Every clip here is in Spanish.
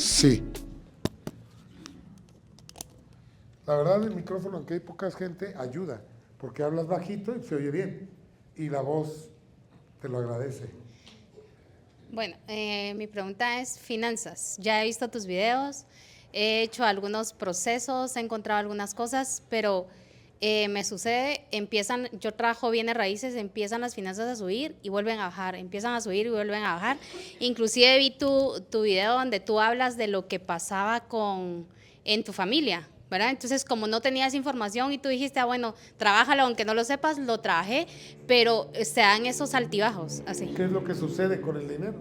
Sí. La verdad, el micrófono, aunque hay poca gente, ayuda, porque hablas bajito y se oye bien. Y la voz te lo agradece. Bueno, mi pregunta es finanzas. Ya he visto tus videos, he hecho algunos procesos, he encontrado algunas cosas, pero me sucede, yo trabajo bienes raíces, empiezan las finanzas a subir y vuelven a bajar, empiezan a subir y vuelven a bajar. Inclusive vi tu video donde tú hablas de lo que pasaba en tu familia, ¿verdad? Entonces, como no tenías información y tú dijiste, bueno, trabájalo, aunque no lo sepas, lo trabajé, pero se dan esos altibajos, así. ¿Qué es lo que sucede con el dinero?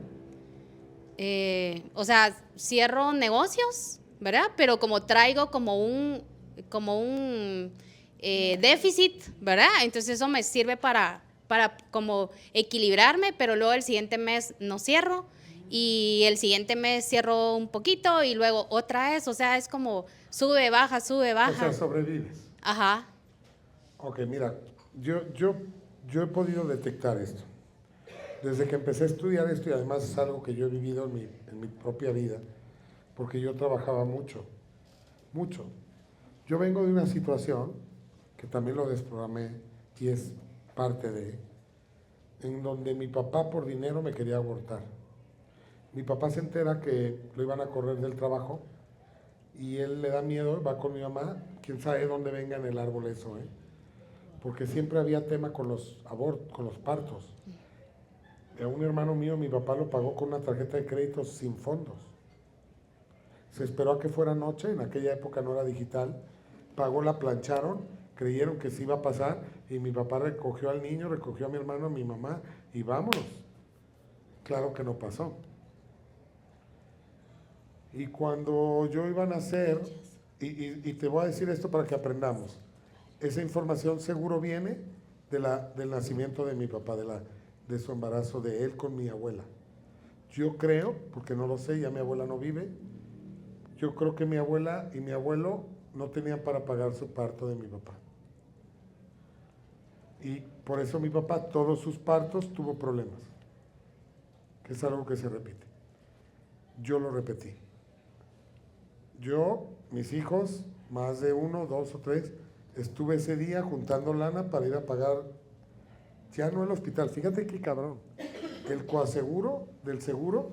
O sea, cierro negocios, ¿verdad? Pero como traigo como un déficit, ¿verdad? Entonces eso me sirve para como equilibrarme, pero luego el siguiente mes no cierro y el siguiente mes cierro un poquito y luego otra vez, o sea, es como sube, baja, sube, O sea, baja. sobrevives. Ajá. Ok, mira, yo he podido detectar esto. Desde que empecé a estudiar esto, y además es algo que yo he vivido en mi propia vida, porque yo trabajaba mucho, mucho. Yo vengo de una situación que también lo desprogramé y es parte en donde mi papá por dinero me quería abortar. Mi papá se entera que lo iban a correr del trabajo y él le da miedo, va con mi mamá, quién sabe dónde venga en el árbol eso, ¿eh? Porque siempre había tema con con los partos. A un hermano mío, mi papá lo pagó con una tarjeta de crédito sin fondos. Se esperó a que fuera noche, en aquella época no era digital, pagó, la plancharon, creyeron que se iba a pasar y mi papá recogió al niño, recogió a mi hermano, a mi mamá y vámonos. Claro que no pasó. Y cuando yo iba a nacer, y te voy a decir esto para que aprendamos, esa información seguro viene del nacimiento de mi papá, de su embarazo de él con mi abuela. Yo creo, porque no lo sé, ya mi abuela no vive, yo creo que mi abuela y mi abuelo no tenían para pagar su parto de mi papá. Y por eso mi papá, todos sus partos tuvo problemas, que es algo que se repite. Yo lo repetí. Yo, mis hijos, más de uno, dos o tres, estuve ese día juntando lana para ir a pagar, ya no el hospital, fíjate qué cabrón, el coaseguro del seguro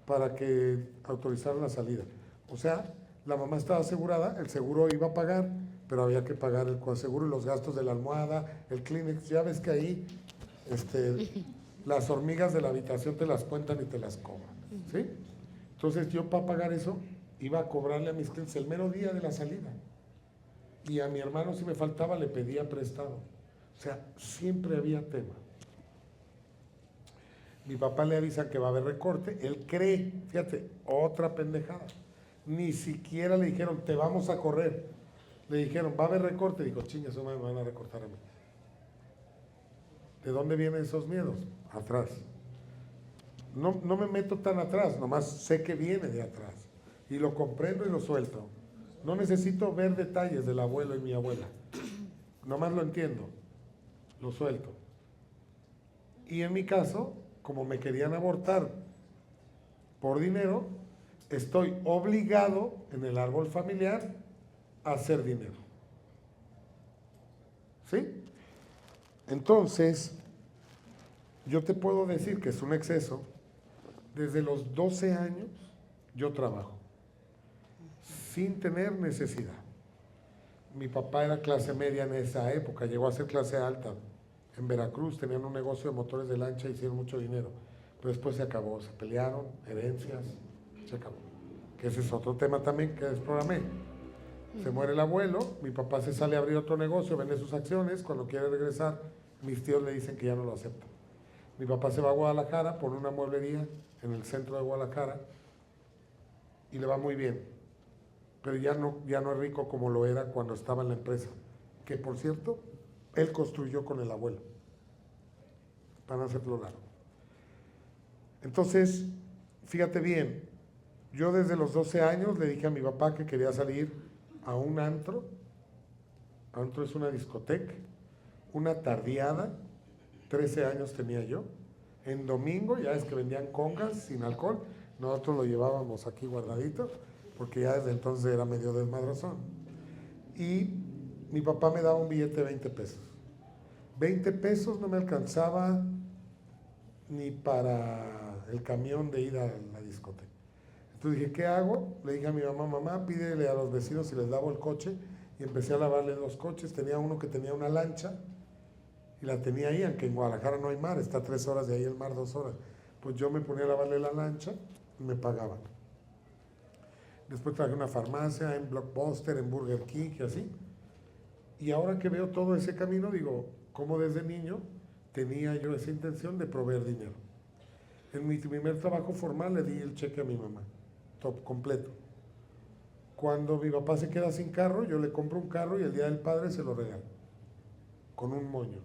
para que autorizaran la salida. O sea, la mamá estaba asegurada, el seguro iba a pagar, pero había que pagar el coaseguro y los gastos de la almohada, el Kleenex. Ya ves que ahí las hormigas de la habitación te las cuentan y te las cobran, ¿sí? Entonces yo para pagar eso iba a cobrarle a mis clientes el mero día de la salida. Y a mi hermano, si me faltaba, le pedía prestado. O sea, siempre había tema. Mi papá le avisa que va a haber recorte, él cree, fíjate, otra pendejada. Ni siquiera le dijeron, te vamos a correr. Le dijeron, va a haber recorte. Dijo, chinga, eso me van a recortar a mí. ¿De dónde vienen esos miedos? Atrás. No me meto tan atrás, nomás sé que viene de atrás. Y lo comprendo y lo suelto. No necesito ver detalles del abuelo y mi abuela. Nomás lo entiendo, lo suelto. Y en mi caso, como me querían abortar por dinero, estoy obligado en el árbol familiar a hacer dinero. ¿Sí? Entonces, yo te puedo decir que es un exceso. Desde los 12 años yo trabajo, sin tener necesidad. Mi papá era clase media en esa época, llegó a ser clase alta. En Veracruz tenían un negocio de motores de lancha y hicieron mucho dinero. Pero después se acabó, se pelearon, herencias, se acabó. Que ese es otro tema también que desprogramé. Se muere el abuelo, mi papá se sale a abrir otro negocio, vende sus acciones, cuando quiere regresar, mis tíos le dicen que ya no lo aceptan. Mi papá se va a Guadalajara, pone una mueblería en el centro de Guadalajara y le va muy bien. Pero ya no es rico como lo era cuando estaba en la empresa. Que por cierto, él construyó con el abuelo. Para no hacerlo largo. Entonces, fíjate bien, yo desde los 12 años le dije a mi papá que quería salir a un antro. Antro es una discoteca, una tardeada, 13 años tenía yo. En domingo, ya es que vendían congas sin alcohol, nosotros lo llevábamos aquí guardadito, porque ya desde entonces era medio desmadrozón. Y mi papá me daba un billete de 20 pesos. 20 pesos no me alcanzaba ni para el camión de ir a la discoteca. Entonces dije, ¿qué hago? Le dije a mi mamá, mamá, pídele a los vecinos si les lavo el coche. Y empecé a lavarles los coches. Tenía uno que tenía una lancha y la tenía ahí, aunque en Guadalajara no hay mar, está a 3 horas de ahí el mar, 2 horas. Pues yo me ponía a lavarle la lancha y me pagaban. Después trabajé en una farmacia, en Blockbuster, en Burger King y así. Y ahora que veo todo ese camino, digo, como desde niño tenía yo esa intención de proveer dinero. En mi primer trabajo formal le di el cheque a mi mamá, top, completo. Cuando mi papá se queda sin carro, yo le compro un carro y el día del padre se lo regalo, con un moño.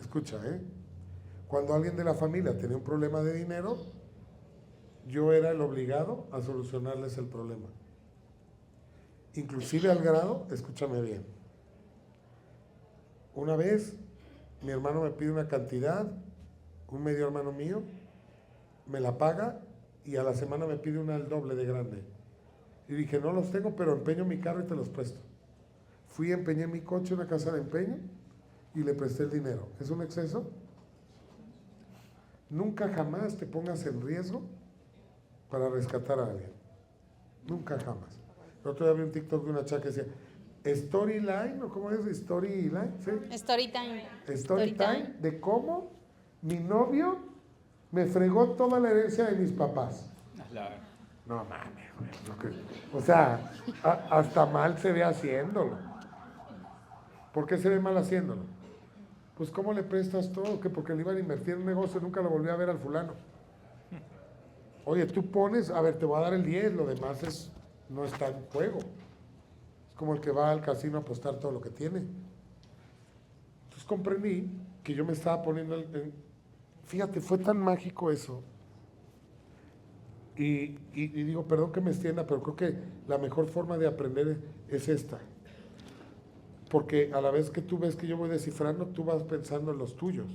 Escucha, ¿eh? Cuando alguien de la familia tenía un problema de dinero, yo era el obligado a solucionarles el problema. Inclusive al grado, escúchame bien, una vez mi hermano me pide una cantidad, un medio hermano mío, me la paga y a la semana me pide una el doble de grande. Y dije, no los tengo, pero empeño mi carro y te los presto. Fui, empeñé mi coche en una casa de empeño y le presté el dinero. ¿Es un exceso? Nunca jamás te pongas en riesgo para rescatar a alguien. Nunca jamás. El otro día vi un TikTok de una chica que decía, Storyline, ¿o cómo es? Storyline, ¿sí? Storytime. Storytime de cómo mi novio me fregó toda la herencia de mis papás. No mames, güey. O sea, hasta mal se ve haciéndolo. ¿Por qué se ve mal haciéndolo? Pues ¿cómo le prestas todo? Que porque le iban a invertir en un negocio, nunca lo volví a ver al fulano. Oye, tú pones, a ver, te voy a dar el 10, lo demás no está en juego. Es como el que va al casino a apostar todo lo que tiene. Entonces comprendí que yo me estaba poniendo fíjate, fue tan mágico eso. Y digo, perdón que me extienda, pero creo que la mejor forma de aprender es esta. Porque a la vez que tú ves que yo voy descifrando, tú vas pensando en los tuyos.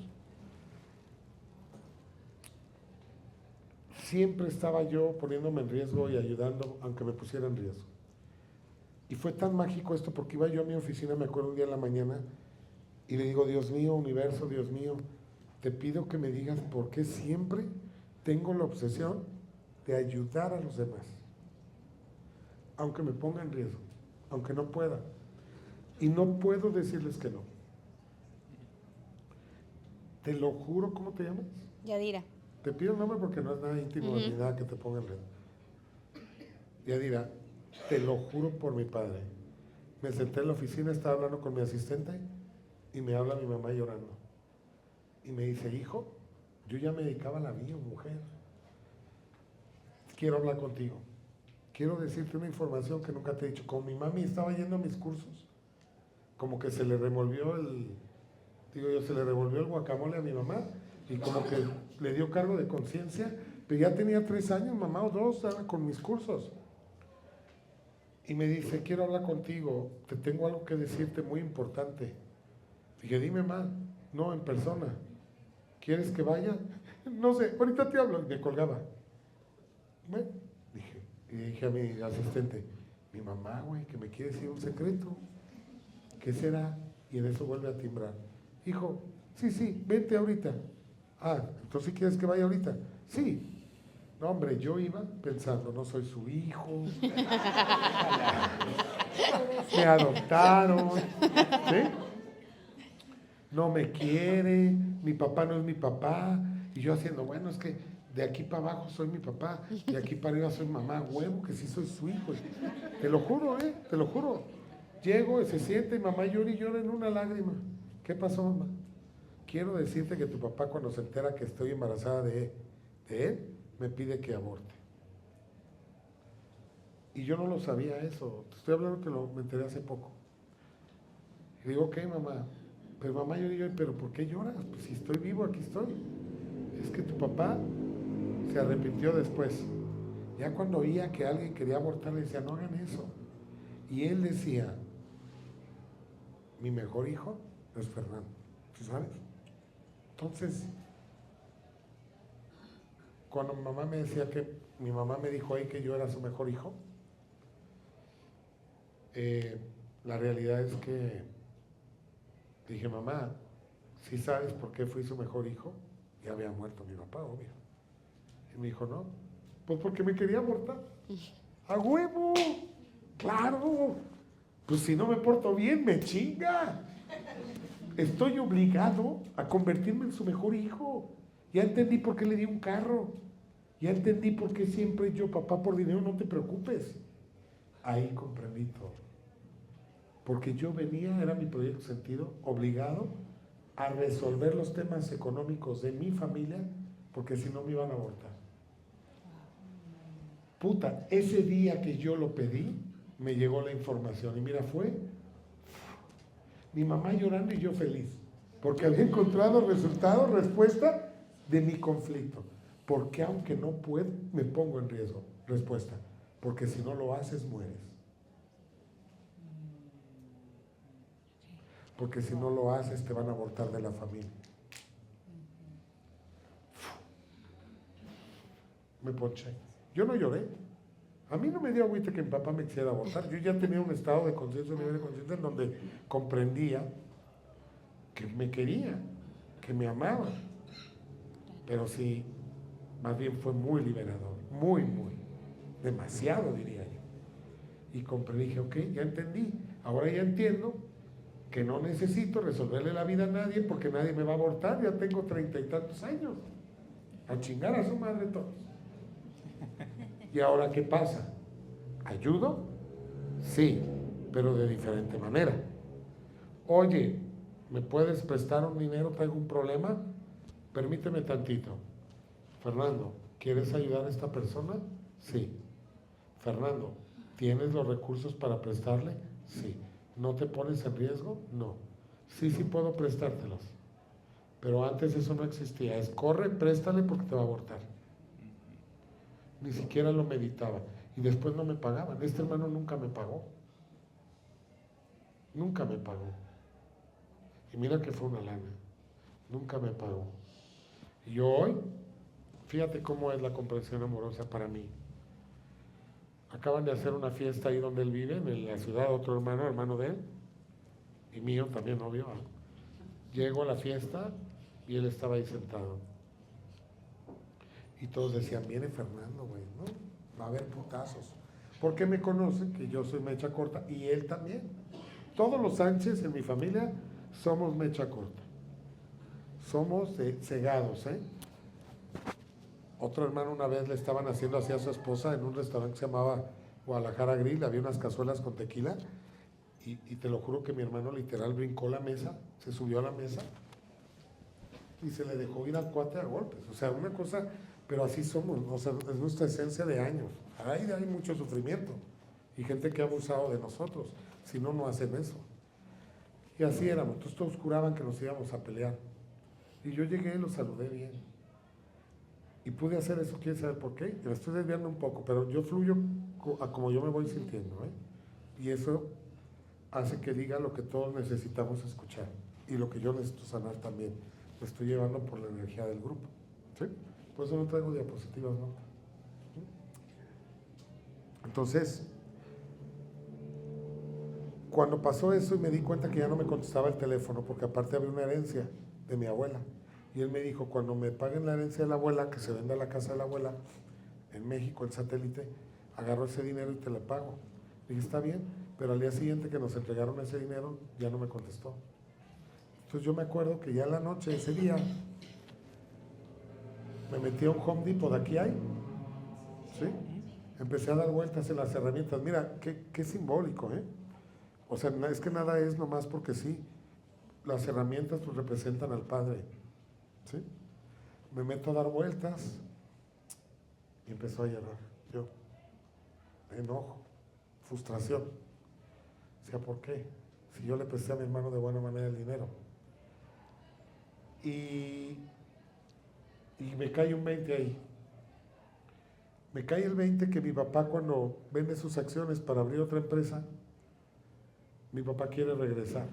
Siempre estaba yo poniéndome en riesgo y ayudando, aunque me pusiera en riesgo. Y fue tan mágico esto porque iba yo a mi oficina, me acuerdo un día en la mañana, y le digo, Dios mío, universo, Dios mío, te pido que me digas por qué siempre tengo la obsesión de ayudar a los demás, aunque me ponga en riesgo, aunque no pueda. Y no puedo decirles que no. Te lo juro, ¿cómo te llamas? Yadira. Te pido el nombre porque no es nada íntimo ni nada que te ponga en riesgo. Yadira, te lo juro por mi padre. Me senté en la oficina, estaba hablando con mi asistente y me habla mi mamá llorando. Y me dice, hijo, yo ya me dedicaba a la vida, mujer. Quiero hablar contigo. Quiero decirte una información que nunca te he dicho. Como mi mami estaba yendo a mis cursos, como que se le revolvió se le revolvió el guacamole a mi mamá y como que le dio cargo de conciencia, pero ya tenía 3 años, mamá, o 2, con mis cursos. Y me dice, quiero hablar contigo, te tengo algo que decirte muy importante. Dije, dime, ma, no, en persona. ¿Quieres que vaya? No sé, ahorita te hablo. Y me colgaba. Bueno, y dije a mi asistente, mi mamá, güey, que me quiere decir un secreto. ¿Qué será? Y en eso vuelve a timbrar. Hijo, sí, vente ahorita. Ah, entonces ¿quieres que vaya ahorita? Sí. No, hombre, yo iba pensando, no soy su hijo. Me adoptaron. ¿Sí? No me quiere, mi papá no es mi papá. Y yo haciendo, bueno, es que de aquí para abajo soy mi papá, de aquí para arriba soy mamá, huevo, que sí soy su hijo. Te lo juro, te lo juro. Llego y se siente y mamá llora y llora en una lágrima. ¿Qué pasó, mamá? Quiero decirte que tu papá cuando se entera que estoy embarazada de él, me pide que aborte. Y yo no lo sabía eso. Te estoy hablando que me enteré hace poco. Y digo, ok, mamá. Pero mamá, yo digo, ¿pero por qué lloras? Pues si estoy vivo, aquí estoy. Es que tu papá se arrepintió después. Ya cuando oía que alguien quería abortar, le decía, no hagan eso. Y él decía, mi mejor hijo es Fernando. ¿Tú sabes? Entonces, cuando mi mamá me decía que, mi mamá me dijo ahí que yo era su mejor hijo, la realidad es que dije, mamá, ¿sí sabes por qué fui su mejor hijo? Ya había muerto mi papá, obvio. Y me dijo, no, pues porque me quería abortar. ¡A huevo! ¡Claro! Pues si no me porto bien, me chinga. Estoy obligado a convertirme en su mejor hijo. Ya entendí por qué le di un carro. Ya entendí por qué siempre yo, papá, por dinero no te preocupes. Ahí comprendí todo. Porque yo venía, era mi proyecto sentido, obligado a resolver los temas económicos de mi familia, porque si no me iban a abortar. Puta, ese día que yo lo pedí, me llegó la información. Y mira, fue mi mamá llorando y yo feliz. Porque había encontrado resultado, respuesta de mi conflicto. Porque aunque no puedo, me pongo en riesgo. Respuesta. Porque si no lo haces, mueres. Porque si no lo haces, te van a abortar de la familia. Me ponché. Yo no lloré. A mí no me dio agüita que mi papá me quisiera abortar. Yo ya tenía un estado de conciencia, un nivel de conciencia en donde comprendía que me quería, que me amaba. Pero sí, más bien fue muy liberador, muy, demasiado diría yo. Y comprendí, dije, ok, ya entendí. Ahora ya entiendo que no necesito resolverle la vida a nadie porque nadie me va a abortar. Ya tengo 30 y tantos años. A chingar a su madre todos. ¿Y ahora qué pasa? ¿Ayudo? Sí, pero de diferente manera. Oye, ¿me puedes prestar un dinero? ¿Tengo un problema? Permíteme tantito. Fernando, ¿quieres ayudar a esta persona? Sí. Fernando, ¿tienes los recursos para prestarle? Sí. ¿No te pones en riesgo? No. Sí, sí puedo prestártelos. Pero antes eso no existía. Es corre, préstale porque te va a abortar. Ni siquiera lo meditaba. Y después no me pagaban. Este hermano nunca me pagó. Nunca me pagó. Y mira que fue una lana. Nunca me pagó. Y hoy, fíjate cómo es la comprensión amorosa para mí. Acaban de hacer una fiesta ahí donde él vive, en la ciudad, otro hermano, hermano de él, y mío también, obvio. Llego a la fiesta y él estaba ahí sentado. Y todos decían, viene Fernando, güey, ¿no? Va a haber putazos. Porque me conocen que yo soy mecha corta y él también. Todos los Sánchez en mi familia somos mecha corta. Somos cegados, ¿eh? Otro hermano una vez le estaban haciendo así a su esposa en un restaurante que se llamaba Guadalajara Grill, había unas cazuelas con tequila y te lo juro que mi hermano literal brincó la mesa, se subió a la mesa y se le dejó ir al cuate a golpes. O sea, una cosa, pero así somos, o sea, es nuestra esencia de años. Hay mucho sufrimiento y gente que ha abusado de nosotros, si no, no hacen eso. Y así éramos, entonces todos juraban que nos íbamos a pelear. Y yo llegué y los saludé bien. Y pude hacer eso, ¿quién sabe por qué? Me estoy desviando un poco, pero yo fluyo a como yo me voy sintiendo, ¿eh? Y eso hace que diga lo que todos necesitamos escuchar y lo que yo necesito sanar también. Lo estoy llevando por la energía del grupo, ¿sí? Por eso no traigo diapositivas, ¿no? Entonces, cuando pasó eso y me di cuenta que ya no me contestaba el teléfono, porque aparte había una herencia de mi abuela, y él me dijo, cuando me paguen la herencia de la abuela, que se venda la casa de la abuela, en México, el satélite, agarro ese dinero y te la pago. Le dije, está bien, pero al día siguiente que nos entregaron ese dinero, ya no me contestó. Entonces yo me acuerdo que ya en la noche, ese día, me metí a un Home Depot, de aquí hay, ¿sí? Empecé a dar vueltas en las herramientas. Mira, qué simbólico, ¿eh? O sea, es que nada es nomás porque sí. Las herramientas pues representan al Padre, ¿sí? Me meto a dar vueltas y empezó a llorar. Yo, enojo, frustración. Decía, ¿por qué? Si yo le presté a mi hermano de buena manera el dinero. Y me cae un 20 ahí. Me cae el 20 que mi papá, cuando vende sus acciones para abrir otra empresa, mi papá quiere regresar.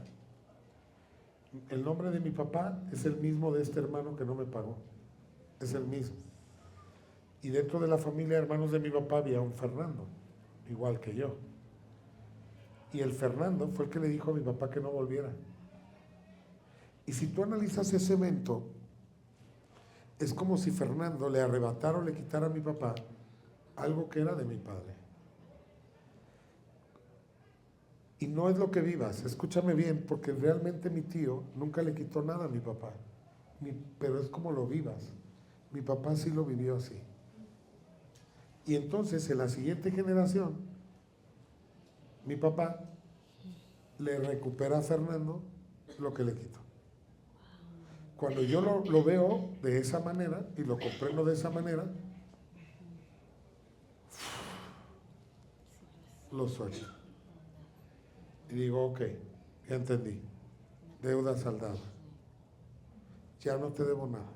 El nombre de mi papá es el mismo de este hermano que no me pagó. Es el mismo. Y dentro de la familia de hermanos de mi papá había un Fernando, igual que yo. Y el Fernando fue el que le dijo a mi papá que no volviera. Y si tú analizas ese evento, es como si Fernando le arrebatara o le quitara a mi papá algo que era de mi padre. Y no es lo que vivas, escúchame bien, porque realmente mi tío nunca le quitó nada a mi papá, pero es como lo vivas. Mi papá sí lo vivió así. Y entonces en la siguiente generación, mi papá le recupera a Fernando lo que le quitó. Cuando yo lo veo de esa manera y lo comprendo de esa manera, lo suelto. Y digo, ok, ya entendí. Deuda saldada. Ya no te debo nada.